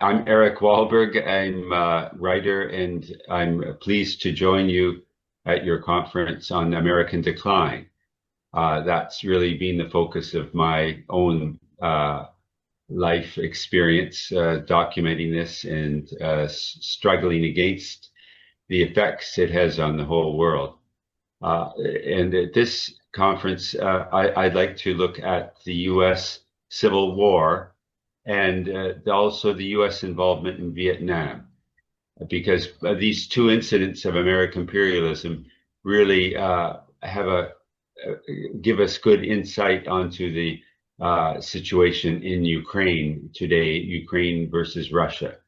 I'm Eric Walberg. I'm a writer, and I'm pleased to join you at your conference on American decline. That's really been the focus of my own life experience, documenting this and struggling against the effects it has on the whole world. And at this conference, I'd like to look at the U.S. Civil War and also the U.S. involvement in Vietnam, because these two incidents of American imperialism really have give us good insight onto the situation in Ukraine today, Ukraine versus Russia.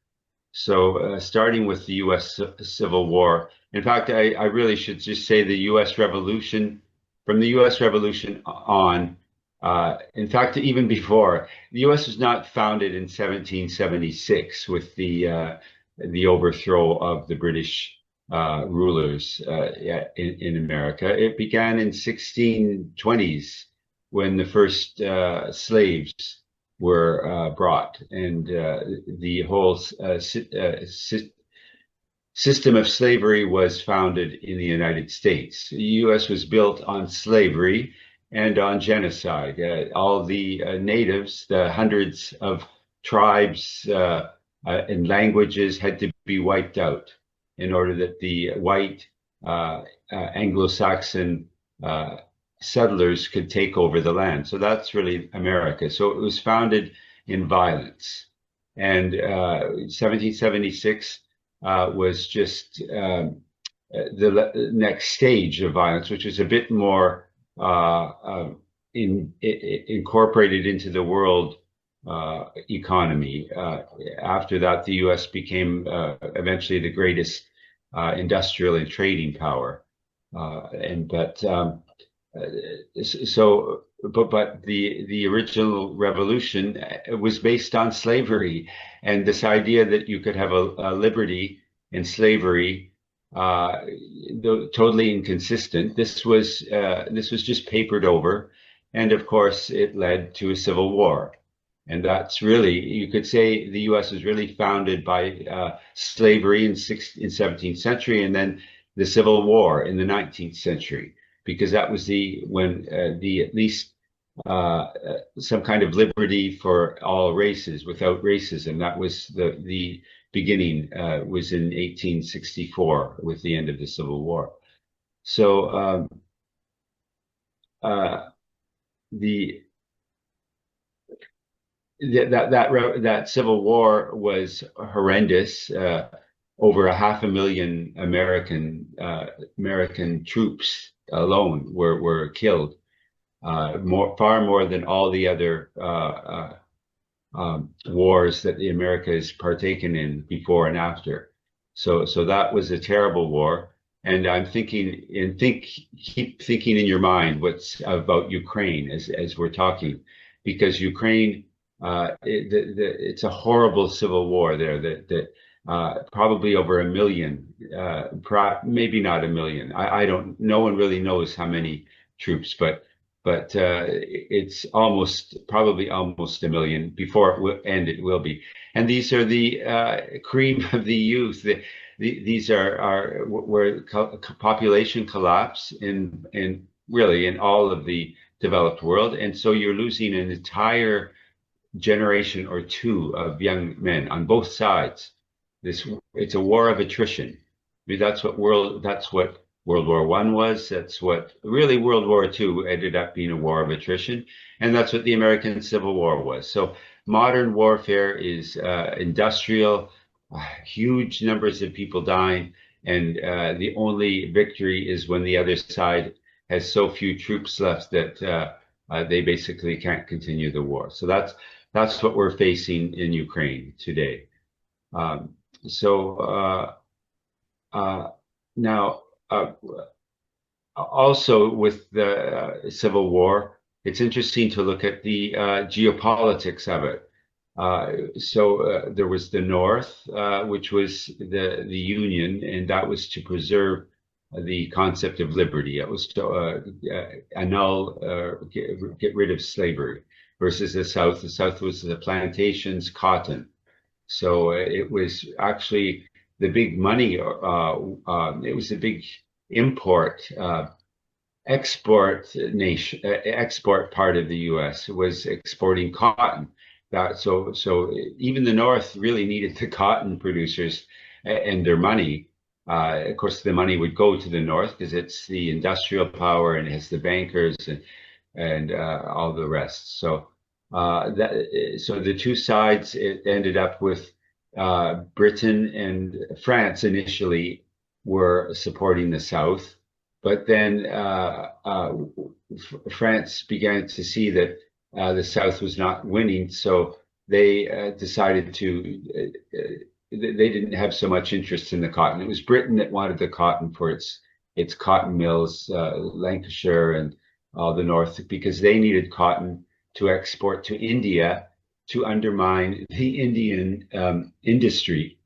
So starting with the U.S. Civil War, in fact, I really should just say the U.S. Revolution, from the U.S. Revolution on, in fact, even before, the U.S. was not founded in 1776 with the overthrow of the British rulers in America. It began in 1620s when the first slaves were brought, and the whole system of slavery was founded in the United States. The U.S. was built on slavery and on genocide. All the natives, the hundreds of tribes and languages had to be wiped out in order that the white Anglo-Saxon settlers could take over the land. So that's really America. So it was founded in violence. And 1776 was just the next stage of violence, which is a bit more incorporated into the world economy. After that, the U.S. became eventually the greatest industrial and trading power. But the original revolution was based on slavery, and this idea that you could have a liberty in slavery, totally inconsistent. This was just papered over, and of course it led to a civil war. And that's really, you could say the U.S. was really founded by slavery in 17th century, and then the Civil War in the 19th century, because that was when at least some kind of liberty for all races without racism. That was the beginning, was in 1864 with the end of the Civil War. So that Civil War was horrendous. Over 500,000 American troops alone were killed, far more than all the other wars that the America has partaken in before and after. So that was a terrible war. And I'm thinking, keep thinking in your mind what's about Ukraine as we're talking, because Ukraine, it's a horrible civil war there that probably over 1 million, maybe not 1 million. I don't. No one really knows how many troops, but it's probably almost 1 million. Before it will end, it will be. And these are the cream of the youth. These are where population collapse in really in all of the developed world, and so you're losing an entire generation or two of young men on both sides. It's a war of attrition. I mean, that's what World War I was. That's what really World War II ended up being, a war of attrition. And that's what the American Civil War was. So modern warfare is industrial, huge numbers of people dying. And the only victory is when the other side has so few troops left that they basically can't continue the war. So that's what we're facing in Ukraine today. Now, also with the Civil War, it's interesting to look at the geopolitics of it. There was the North, which was the Union, and that was to preserve the concept of liberty. It was to annul, get rid of slavery, versus the South. The South was the plantations, cotton. So it was actually the big money. It was the big import export nation, export part of the U.S. was exporting cotton. So even the North really needed the cotton producers and their money. Of course, the money would go to the North because it's the industrial power and it has the bankers and all the rest. So the two sides, it ended up with Britain and France initially were supporting the South, but then France began to see that the South was not winning, so they decided to. They didn't have so much interest in the cotton. It was Britain that wanted the cotton for its cotton mills, Lancashire and all the north, because they needed cotton to export to India to undermine the Indian industry,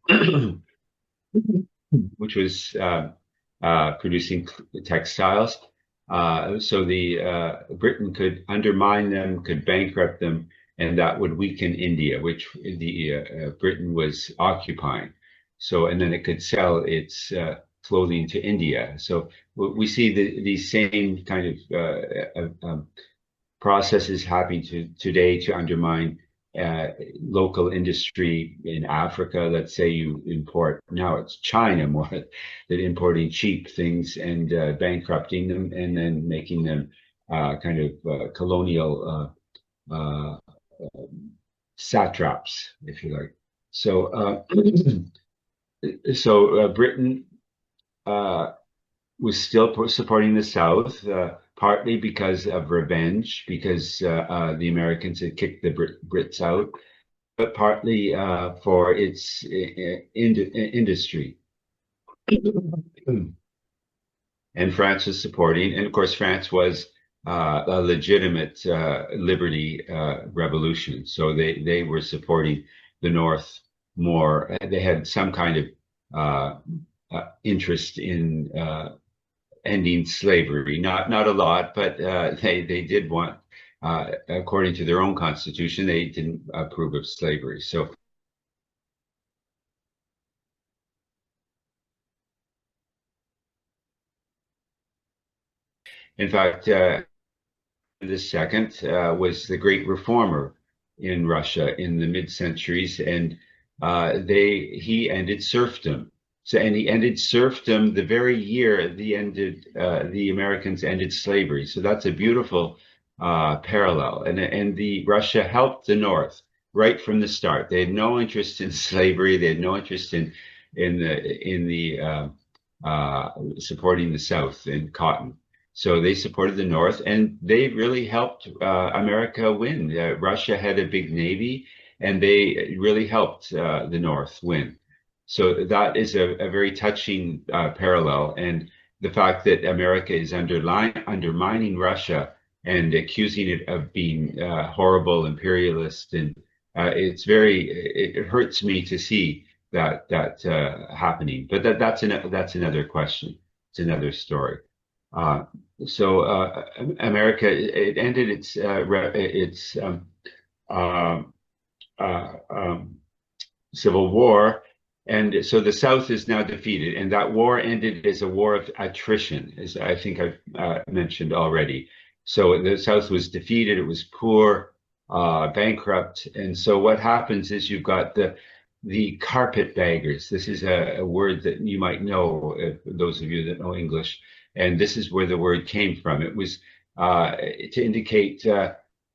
which was producing textiles. So the Britain could undermine them, could bankrupt them, and that would weaken India, which the Britain was occupying. So, and then it could sell its clothing to India. So we see these same kind of processes happening today to undermine local industry in Africa. Let's say you import, now it's China more that importing cheap things and bankrupting them and then making them kind of colonial satraps, if you like. So Britain was still supporting the South, partly because of revenge, because the Americans had kicked the Brits out, but partly for its industry. And France was supporting, and of course, France was a legitimate liberty revolution. So they were supporting the North more. They had some kind of interest in ending slavery. Not a lot, but they did want, according to their own constitution, they didn't approve of slavery. So in fact, the second was the great reformer in Russia in the mid-centuries, and he ended serfdom. So, and he ended serfdom the very year the Americans ended slavery. So that's a beautiful parallel. And the Russia helped the North right from the start. They had no interest in slavery. They had no interest in the supporting the South in cotton. So they supported the North, and they really helped America win. Russia had a big navy, and they really helped the North win. So that is a very touching parallel. And the fact that America is undermining Russia and accusing it of being horrible imperialist, and it hurts me to see that happening. But that's another question. It's another story. So America, it ended its uh, civil war, and so the South is now defeated, and that war ended as a war of attrition, as I think I've mentioned already. So the South was defeated; it was poor, bankrupt, and so what happens is you've got the carpetbaggers. This is a word that you might know, those of you that know English. And this is where the word came from. It was to indicate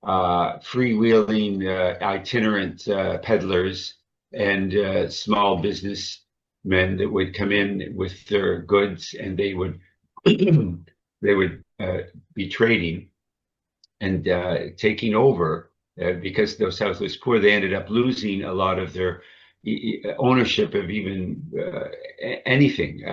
freewheeling, itinerant peddlers and small businessmen that would come in with their goods, and they would they would be trading and taking over because the South was poor. They ended up losing a lot of their ownership of even anything,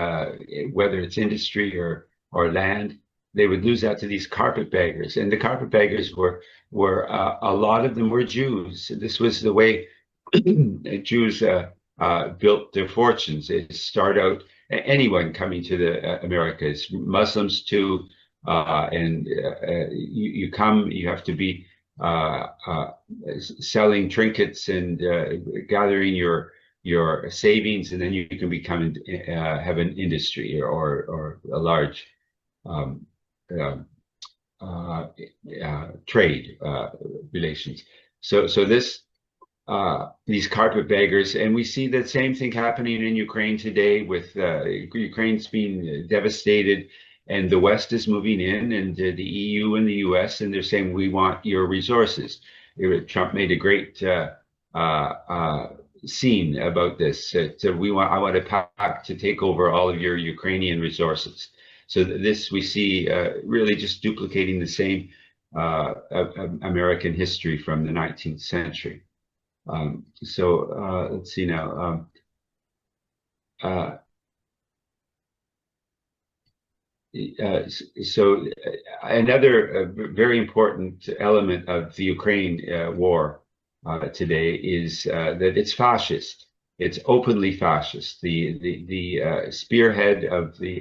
whether it's industry or land. They would lose that to these carpetbaggers, and the carpetbaggers were a lot of them were Jews. This was the way Jews built their fortunes. They start out, anyone coming to the Americas, Muslims too, and you come, you have to be selling trinkets and gathering your savings, and then you can become have an industry or a large um, uh, trade relations. So these carpetbaggers, and we see the same thing happening in Ukraine today with Ukraine's being devastated, and the West is moving in, and the EU and the US, and they're saying, we want your resources. Trump made a great scene about this. So I want a pact to take over all of your Ukrainian resources. So this we see really just duplicating the same American history from the 19th century. Let's see now. So another very important element of the Ukraine war today is that it's fascist. It's openly fascist. The spearhead of the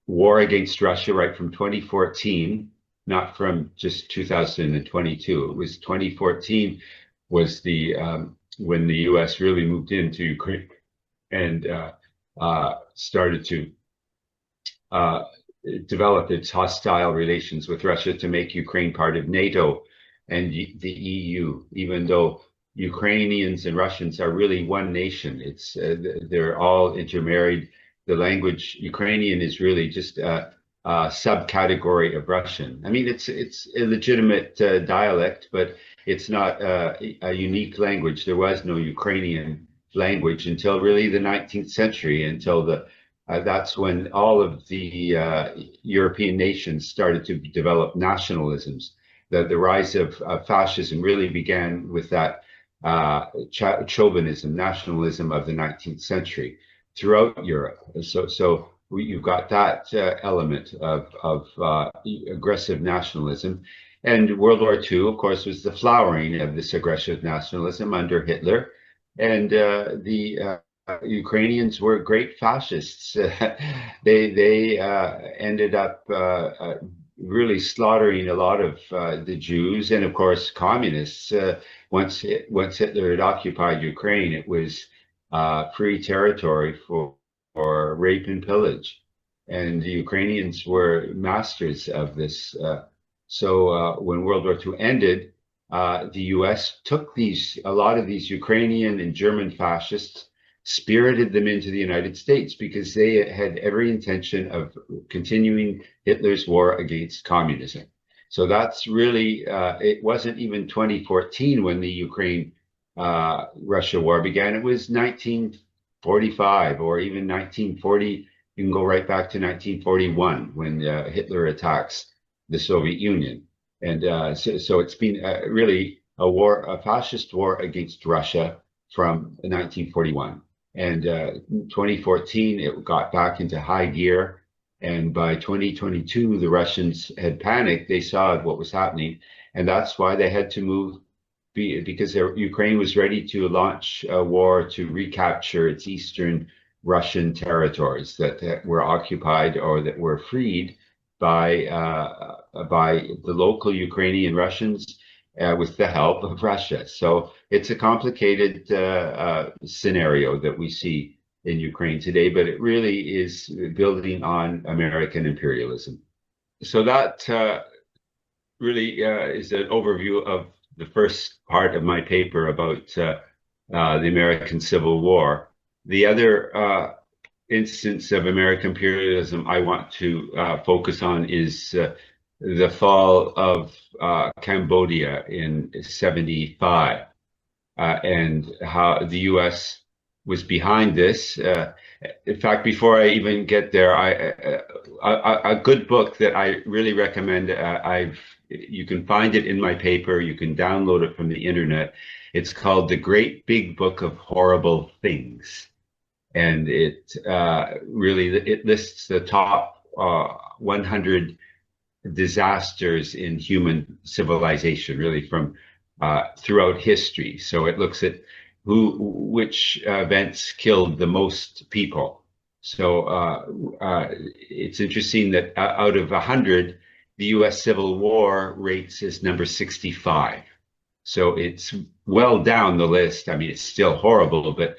war against Russia, right from 2014, not from just 2022. It was 2014 was the when the U.S. really moved into Ukraine and started to develop its hostile relations with Russia to make Ukraine part of NATO and the EU, even though Ukrainians and Russians are really one nation. It's they're all intermarried. The language Ukrainian is really just a subcategory of Russian. I mean, it's a legitimate dialect, but it's not a unique language. There was no Ukrainian language until really the 19th century, until that's when all of the European nations started to develop nationalisms. The rise of fascism really began with that chauvinism, nationalism of the 19th century throughout Europe. So you've got that element of aggressive nationalism. And World War II, of course, was the flowering of this aggressive nationalism under Hitler. And the Ukrainians were great fascists. They ended up really slaughtering a lot of the Jews and, of course, communists. Once Hitler had occupied Ukraine, it was free territory for rape and pillage, and the Ukrainians were masters of this. So when World War II ended, the U.S. took a lot of these Ukrainian and German fascists, spirited them into the United States because they had every intention of continuing Hitler's war against communism. So that's really, it wasn't even 2014 when the Ukraine-Russia war began. It was 1945 or even 1940. You can go right back to 1941 when Hitler attacks the Soviet Union. And so it's been really a fascist war against Russia from 1941. And 2014, it got back into high gear. And by 2022, the Russians had panicked. They saw what was happening. And that's why they had to move, because Ukraine was ready to launch a war to recapture its eastern Russian territories that were occupied or that were freed by the local Ukrainian Russians with the help of Russia. So it's a complicated scenario that we see in Ukraine today, but it really is building on American imperialism. So that really is an overview of the first part of my paper about the American Civil War. The other instance of American imperialism I want to focus on is the fall of Cambodia in 1975 and how the U.S. was behind this. In fact, before I even get there, a good book that I really recommend, you can find it in my paper, you can download it from the internet. It's called The Great Big Book of Horrible Things. And it lists the top 100 disasters in human civilization, really from throughout history. So it looks at which events killed the most people. So it's interesting that out of 100, the US Civil War rates as number 65. So it's well down the list. I mean, it's still horrible, but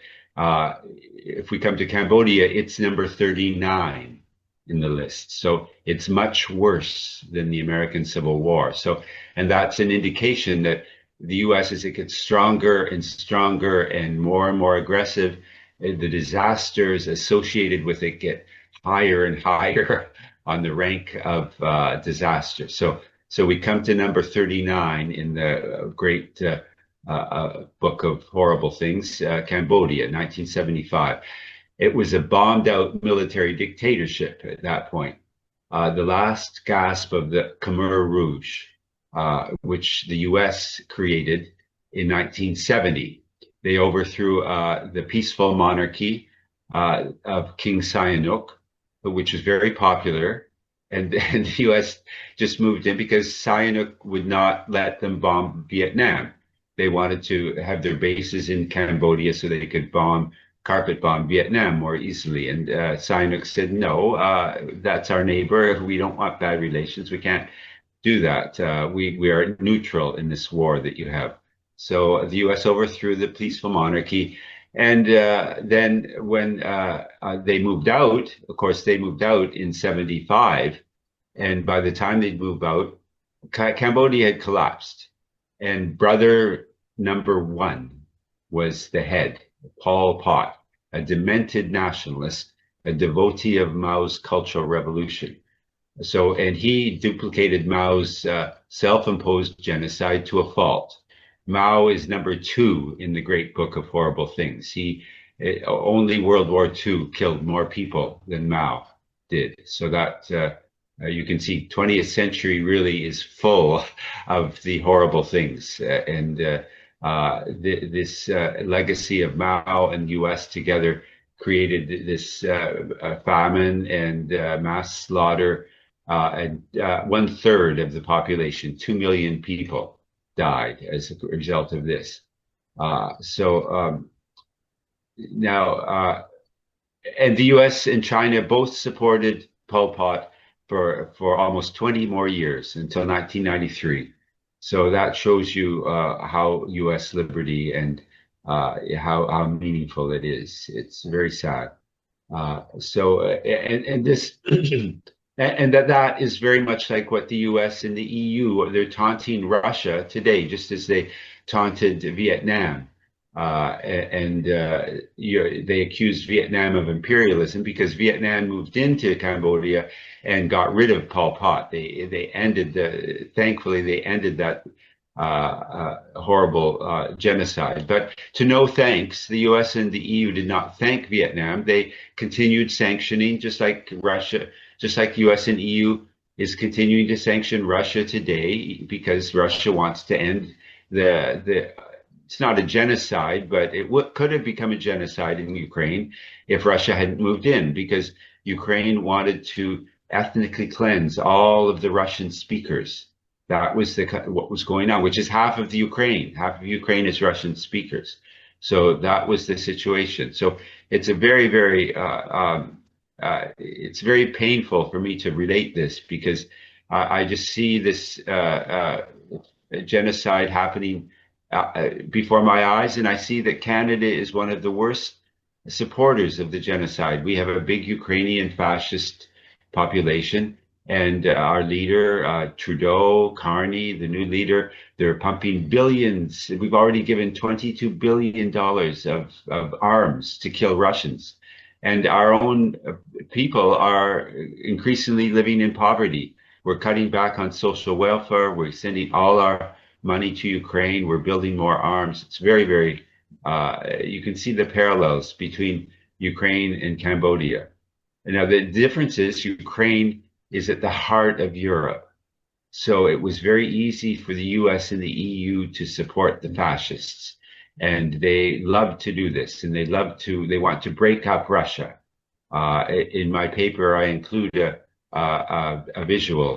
if we come to Cambodia, it's number 39 in the list. So it's much worse than the American Civil War. So, and that's an indication that the US, as it gets stronger and stronger and more aggressive, the disasters associated with it get higher and higher on the rank of disaster. So we come to number 39 in the great book of horrible things, Cambodia, 1975. It was a bombed out military dictatorship at that point. The last gasp of the Khmer Rouge, which the US created in 1970. They overthrew the peaceful monarchy of King Sihanouk, which was very popular. And the US just moved in because Sihanouk would not let them bomb Vietnam. They wanted to have their bases in Cambodia so they could carpet bomb Vietnam more easily. And Sihanouk said, no, that's our neighbor. We don't want bad relations. We can't do that. We are neutral in this war that you have. So the US overthrew the peaceful monarchy. And then when they moved out, of course, they moved out in 75. And by the time they'd moved out, Cambodia had collapsed. And brother number one was the head, Pol Pot, a demented nationalist, a devotee of Mao's Cultural Revolution. So, and he duplicated Mao's self-imposed genocide to a fault. Mao is number two in the great book of horrible things. Only World War II killed more people than Mao did. So that you can see 20th century really is full of the horrible things. This legacy of Mao and the US together created this famine and mass slaughter. And 1/3 of the population, 2 million people, died as a result of this. Now, and the US and China both supported Pol Pot for almost 20 more years until 1993. So that shows you how US liberty and how meaningful it is. It's very sad. And this and that is very much like what the US and the EU, they're taunting Russia today, just as they taunted Vietnam. They accused Vietnam of imperialism because Vietnam moved into Cambodia and got rid of Pol Pot. Thankfully, they ended that horrible genocide. But to no thanks, the US and the EU did not thank Vietnam. They continued sanctioning, just like Russia, just like US and EU is continuing to sanction Russia today because Russia wants to end it's not a genocide, but it could have become a genocide in Ukraine if Russia hadn't moved in, because Ukraine wanted to ethnically cleanse all of the Russian speakers. That was what was going on, which is half of the Ukraine. Half of Ukraine is Russian speakers. So that was the situation. So it's a it's very painful for me to relate this because I just see this genocide happening before my eyes, and I see that Canada is one of the worst supporters of the genocide. We have a big Ukrainian fascist population, and our leader, Trudeau, Carney, the new leader, they're pumping billions. We've already given $22 billion of arms to kill Russians. And our own people are increasingly living in poverty. We're cutting back on social welfare. We're sending all our money to Ukraine. We're building more arms. It's very, you can see the parallels between Ukraine and Cambodia. And now the difference is Ukraine is at the heart of Europe. So it was very easy for the US and the EU to support the fascists. And they love to do this, and they want to break up Russia. In my paper, I include a visual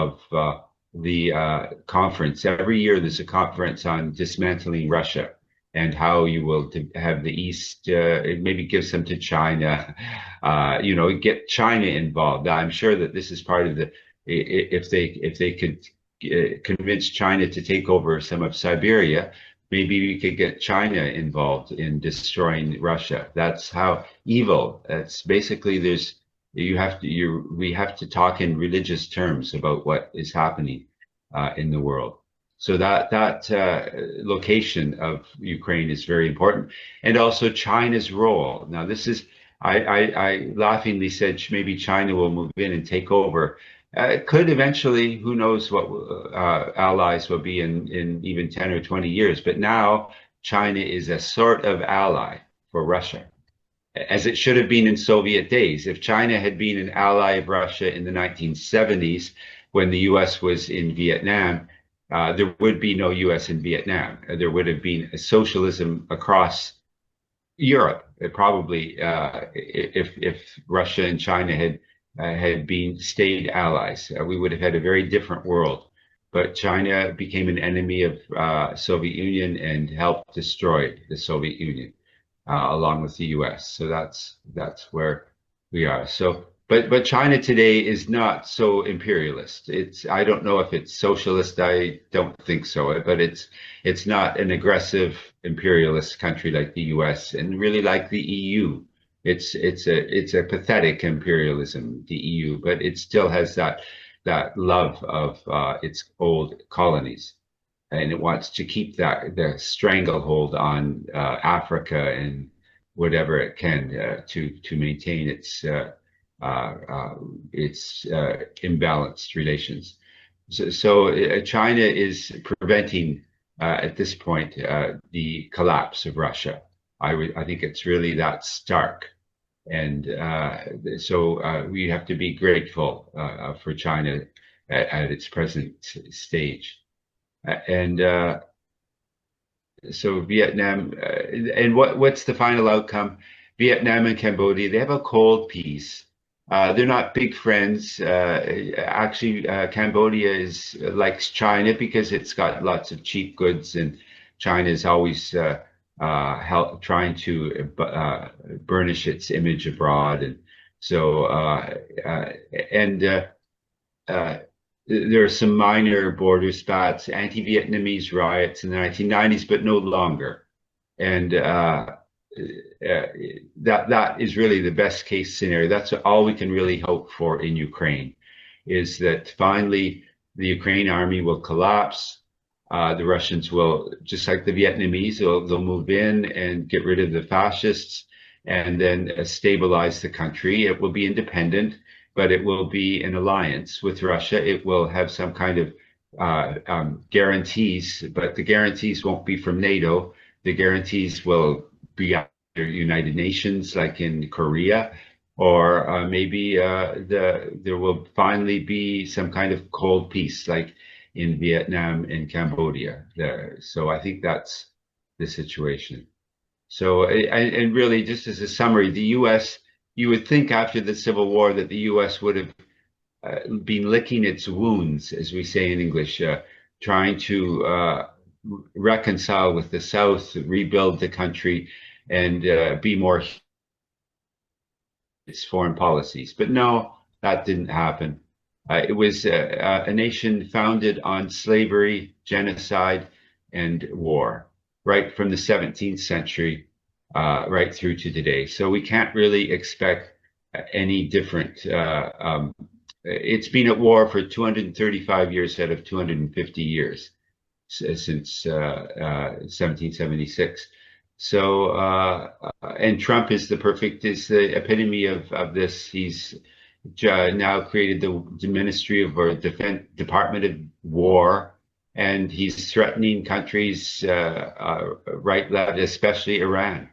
of the conference. Every year there's a conference on dismantling Russia and how you will have the East, maybe give some to China, get China involved. I'm sure that this is part of if they could convince China to take over some of Siberia, maybe we could get China involved in destroying Russia. That's how evil. That's basically we have to talk in religious terms about what is happening in the world. So that location of Ukraine is very important, and also China's role. Now, this is I laughingly said maybe China will move in and take over. It could eventually, who knows what allies will be in even 10 or 20 years. But now China is a sort of ally for Russia, as it should have been in Soviet days. If China had been an ally of Russia in the 1970s, when the US was in Vietnam, there would be no US in Vietnam. There would have been a socialism across Europe. Probably, if Russia and China had been stayed allies, we would have had a very different world. But China became an enemy of Soviet Union and helped destroy the Soviet Union along with the US. So that's where we are. So, but China today is not so imperialist. I don't know if it's socialist. I don't think so. But it's not an aggressive imperialist country like the US and really like the EU. It's a pathetic imperialism, the EU, but it still has that love of its old colonies, and it wants to keep the stranglehold on Africa and whatever it can to maintain its imbalanced relations. So China is preventing at this point the collapse of Russia. I think it's really that stark. And so we have to be grateful for China at its present stage. And so Vietnam, and what's the final outcome? Vietnam and Cambodia, they have a cold peace. They're not big friends. Actually, Cambodia likes China because it's got lots of cheap goods, and China is always trying to burnish its image abroad, and so there are some minor border spats, anti-Vietnamese riots in the 1990s, but no longer, and that is really the best case scenario. That's all we can really hope for in Ukraine, is that finally the Ukraine army will collapse. The Russians will, just like the Vietnamese, they'll move in and get rid of the fascists and then stabilize the country. It will be independent, but it will be in alliance with Russia. It will have some kind of guarantees, but the guarantees won't be from NATO. The guarantees will be either United Nations, like in Korea, or maybe there will finally be some kind of cold peace, like in Vietnam and Cambodia. So I think that's the situation. So, and really, just as a summary, the U.S., you would think after the Civil War that the U.S. would have been licking its wounds, as we say in English, trying to reconcile with the South, rebuild the country, and be more its foreign policies. But no, that didn't happen. It was a nation founded on slavery, genocide, and war, right from the 17th century right through to today. So we can't really expect any different. It's been at war for 235 years out of 250 years since 1776. So, and Trump is the epitome of this. He's now created the Ministry of or Department of War, and he's threatening countries right, left, especially Iran.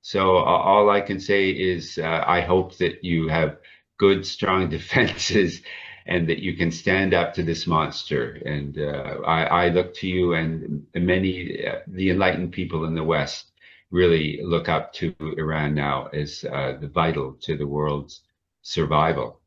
So all I can say is I hope that you have good, strong defenses and that you can stand up to this monster. And I look to you, and many, the enlightened people in the West really look up to Iran now as the vital to the world's survival.